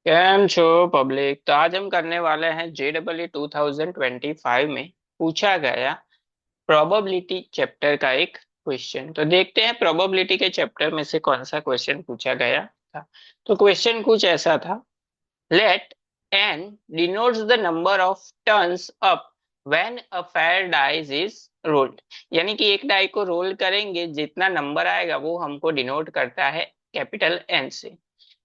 Cam छो public. तो आज हम करने वाले हैं JEE 2025 में पूछा गया प्रोबेबिलिटी चैप्टर का एक क्वेश्चन। तो देखते हैं प्रोबेबिलिटी के चैप्टर में से कौन सा क्वेश्चन पूछा गया था। तो क्वेश्चन कुछ ऐसा था। Let n denotes the number of turns up when a fair dice is rolled। यानी कि एक डाई को रोल करेंगे जितना नंबर आएगा वो हमको डिनोट करता है कैपिटल N से।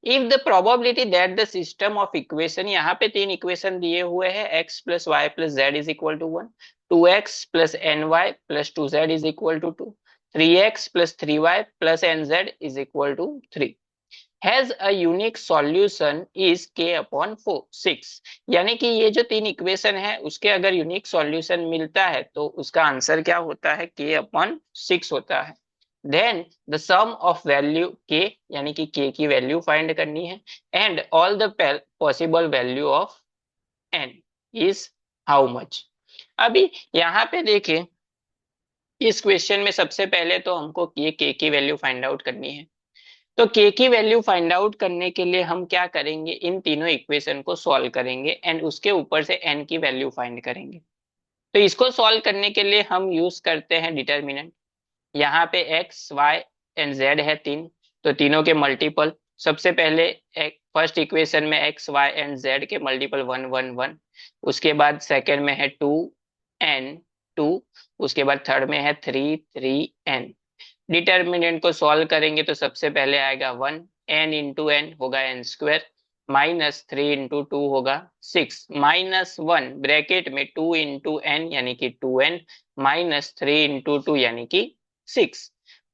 If the probability that the system of equation, यहाँ पे तीन इक्वेशन दिए हुए हैं, x plus Y plus Z is equal to 1, 2x plus N Y plus 2z is equal to 2, 3x plus 3y प्लस N Z is equal to 3, has a unique solution is k upon 6। यानी कि ये जो तीन equation है उसके अगर unique solution मिलता है तो उसका आंसर क्या होता है, k अपॉन 6 होता है। Then the sum of value k, यानी कि k की वैल्यू फाइंड करनी है, and all the possible value of n is how much. अभी यहाँ पे देखें, इस क्वेश्चन में सबसे पहले तो हमको ये k की वैल्यू फाइंड आउट करनी है। तो k की वैल्यू फाइंड आउट करने के लिए हम क्या करेंगे, इन तीनों इक्वेशन को सॉल्व करेंगे एंड उसके ऊपर से n की वैल्यू फाइंड करेंगे। तो इसको सॉल्व करने के लिए हम यूज करते हैं डिटर्मिनेंट। यहाँ पे x y एंड z है तीन, तो तीनों के मल्टीपल। सबसे पहले फर्स्ट इक्वेशन में x y एंड z के मल्टीपल 1 1 1, उसके बाद सेकंड में है 2 उसके बाद थर्ड में है 3 डिटर्मिनेंट को सॉल्व करेंगे तो सबसे पहले आएगा 1, n इंटू एन होगा n स्क्वायर, माइनस 3 इंटू 2 होगा 6, माइनस 1 ब्रैकेट में 2 इंटू एन यानी कि 2n, माइनस 3 इंटू 2 यानी कि 6,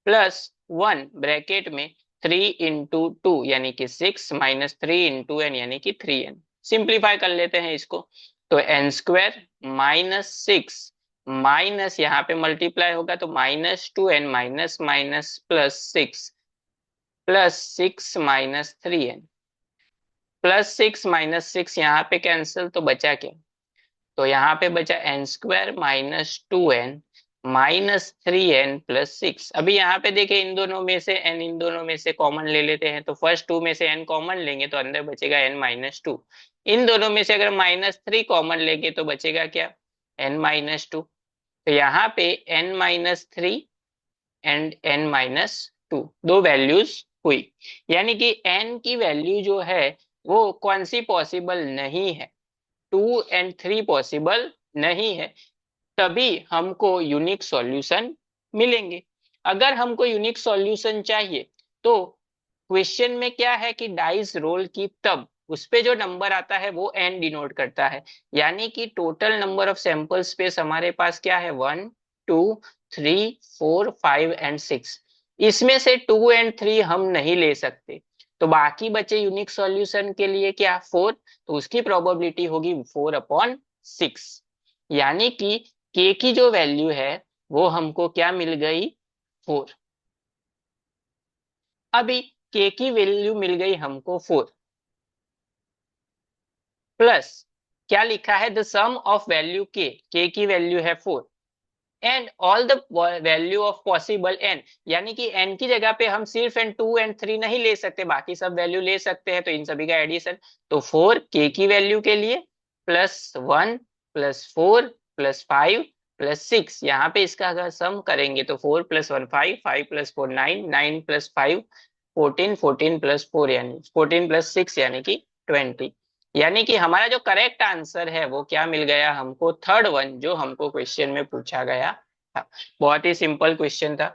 प्लस 1 ब्रैकेट में 3 इंटू 2 यानी कि 6, माइनस 3 इंटू n यानी कि 3n। सिंप्लीफाई कर लेते हैं इसको, तो n स्क्वायर माइनस 6 माइनस यहाँ पे मल्टीप्लाई होगा तो -2n minus minus plus 6 minus 3n, +6 - 6 यहाँ पे कैंसिल, तो बचा क्या, तो यहाँ पे बचा n square -2n minus 3n plus 6। अभी यहाँ पे देखे इन दोनों में से n, इन दोनों में से कॉमन ले लेते हैं, तो फर्स्ट 2 में से n कॉमन लेंगे तो अंदर बचेगा n-2। इन दोनों में से अगर -3 कॉमन लेंगे तो बचेगा क्या, n-2। तो यहाँ पे n-3 एंड n-2 दो वैल्यूज हुई, यानी कि n की वैल्यू जो है वो कौन सी पॉसिबल नहीं है, 2 एंड 3 पॉसिबल नहीं है, तभी हमको यूनिक सॉल्यूशन मिलेंगे। अगर हमको यूनिक सॉल्यूशन चाहिए तो क्वेश्चन में क्या है कि डाइस रोल की तब उस पे जो नंबर आता है वो n डिनोट करता है, यानी कि total number of sample space हमारे पास क्या है, 1 2 3 4 5 एंड 6। इसमें से 2 एंड 3 हम नहीं ले सकते, तो बाकी बचे यूनिक सॉल्यूशन के लिए क्या, 4, तो उसकी प्रोबेबिलिटी होगी 4/6। यानी कि k की जो वैल्यू है वो हमको क्या मिल गई, 4। अभी k की वैल्यू मिल गई हमको 4, प्लस क्या लिखा है, the sum of value k की वैल्यू है 4, and all the value of possible n, यानी कि n की जगह पे हम सिर्फ एंड 2 एंड 3 नहीं ले सकते, बाकी सब वैल्यू ले सकते हैं, तो इन सभी का एडिशन। तो 4 k की वैल्यू के लिए, +1 +4 +5 +6, यहाँ पे इसका अगर सम करेंगे तो 4 + 1 5, 5 + 4 9, 9 + 5 14, 14 + 4 यानी 14 + 6 यानी कि 20। यानी कि हमारा जो करेक्ट आंसर है वो क्या मिल गया हमको, थर्ड वन जो हमको क्वेश्चन में पूछा गया था। बहुत ही सिंपल क्वेश्चन था।